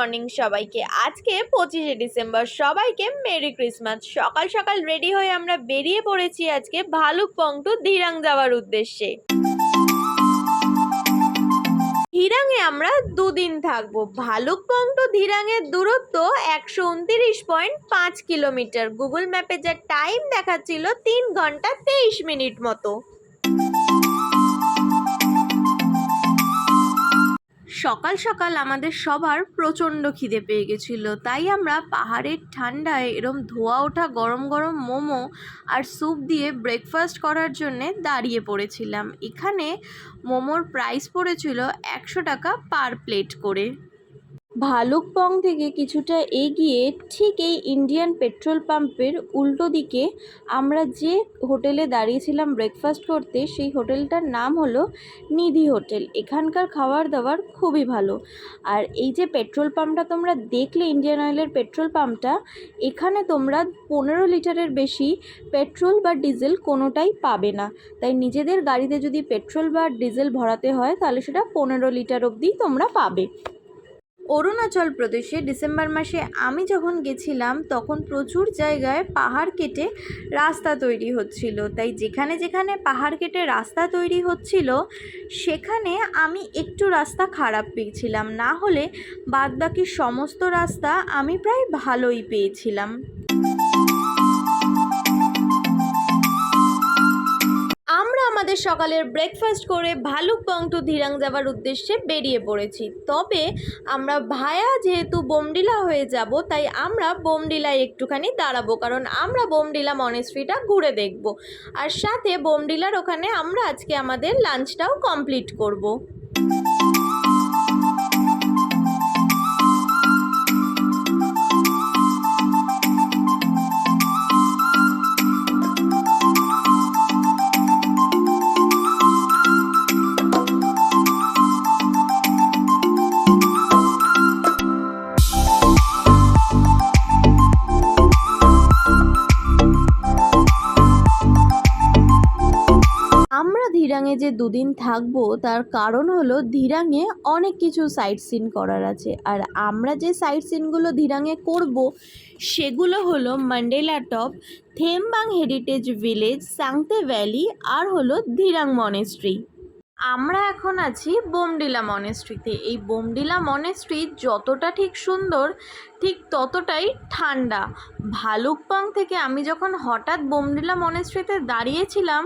Morning সবাইকে। আজকে 25শে December, সবাইকে মেরি ক্রিসমাস। সকাল সকাল রেডি হয়ে আমরা বেরিয়ে পড়েছি আজকে ভালুকপং টু ধিরাং যাওয়ার উদ্দেশ্যে। ধিরাঙে আমরা দুদিন থাকবো। ভালুকপং টু ধিরাঙের দূরত্ব 129.5 কিলোমিটার। গুগল ম্যাপে যা টাইম দেখাচ্ছিল 3 ঘন্টা 23 মিনিট মতো। সকাল সকাল আমাদের সবার প্রচণ্ড খিদে পেয়ে গেছিলো, তাই আমরা পাহাড়ের ঠান্ডায় এরম ধোয়া ওঠা গরম গরম মোমো আর স্যুপ দিয়ে ব্রেকফাস্ট করার জন্যে দাঁড়িয়ে পড়েছিলাম। এখানে মোমোর প্রাইস পড়েছিল 100 টাকা পার প্লেট করে। ভালুকপং থেকে কিছুটা এগিয়ে ঠিক এই ইন্ডিয়ান পেট্রোল পাম্পের উল্টো দিকে আমরা যে হোটেলে দাঁড়িয়েছিলাম ব্রেকফাস্ট করতে, সেই হোটেলটার নাম হলো নিধি হোটেল। এখানকার খাবার দাবার খুবই ভালো। আর এই যে পেট্রোল পাম্পটা তোমরা দেখলে, ইন্ডিয়ান অয়েলের পেট্রোল পাম্পটা, এখানে তোমরা 15 লিটারের বেশি পেট্রোল বা ডিজেল কোনোটাই পাবে না। তাই নিজেদের গাড়িতে যদি পেট্রোল বা ডিজেল ভরাতে হয় তাহলে সেটা 15 লিটার অবধি তোমরা পাবে। অরুণাচল প্রদেশে ডিসেম্বর মাসে আমি যখন গেছিলাম তখন প্রচুর জায়গায় পাহাড় কেটে রাস্তা তৈরি হচ্ছিল। তাই যেখানে যেখানে পাহাড় কেটে রাস্তা তৈরি হচ্ছিল সেখানে আমি একটু রাস্তা খারাপ পেয়েছিলাম, না হলে বাদবাকি সমস্ত রাস্তা আমি প্রায় ভালোই পেয়েছিলাম। আমরা আমাদের সকালের ব্রেকফাস্ট করে ভালুকপং টু ধিরাং যাওয়ার উদ্দেশ্যে বেরিয়ে পড়েছি। তবে আমরা ভায়া যেহেতু বোমডিলা হয়ে যাব, তাই আমরা বোমডিলায় একটুখানি দাঁড়াবো, কারণ আমরা বোমডিলা মনেস্ট্রিটা ঘুরে দেখব। আর সাথে বোমডিলার ওখানে আমরা আজকে আমাদের লাঞ্চটাও কমপ্লিট করব। ধিরাঙে যে দুদিন থাকবো তার কারণ হলো ধিরাঙে অনেক কিছু সাইট সিন করার আছে। আর আমরা যে সাইট সিনগুলো ধিরাঙে করব সেগুলো হলো Mandala top, Thembang heritage village, Sangti valley আর হলো ধিরাং মনেস্ট্রি। আমরা এখন আছি বোমডিলা মনেস্ট্রিতে। এই বোমডিলা মনেস্ট্রি যতটা ঠিক সুন্দর, ঠিক ততটাই ঠান্ডা। ভালুকপং থেকে আমি যখন হঠাৎ বোমডিলা মনেস্ট্রিতে দাঁড়িয়েছিলাম,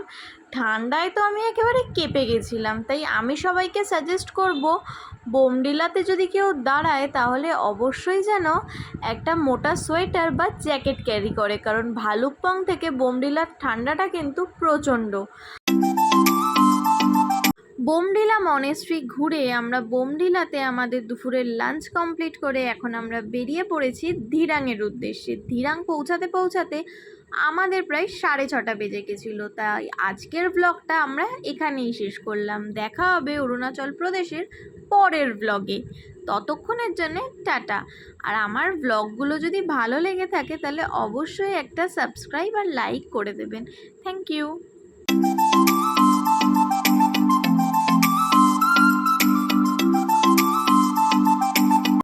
ঠান্ডায় তো আমি একেবারে কেঁপে গেছিলাম। তাই আমি সবাইকে সাজেস্ট করব, বোমডিলাতে যদি কেউ দাঁড়ায় তাহলে অবশ্যই যেন একটা মোটা সোয়েটার বা জ্যাকেট ক্যারি করে, কারণ ভালুকপং থেকে বোমডিলার ঠান্ডাটা কিন্তু প্রচণ্ড। বোমডিলা মনেস্ট্রি ঘুরে আমরা বোমডিলাতে আমাদের দুপুরের লাঞ্চ কমপ্লিট করে এখন আমরা বেরিয়ে পড়েছি ধিরাঙের উদ্দেশ্যে। ধিরাং পৌঁছাতে পৌঁছাতে আমাদের প্রায় 6:30 বেজে গেছিলো। তাই আজকের ব্লগটা আমরা এখানেই শেষ করলাম। দেখা হবে অরুণাচল প্রদেশের পরের ব্লগে। ততক্ষণের জন্যে টাটা। আর আমার ব্লগগুলো যদি ভালো লেগে থাকে তাহলে অবশ্যই একটা সাবস্ক্রাইব আর লাইক করে দেবেন। Thank you.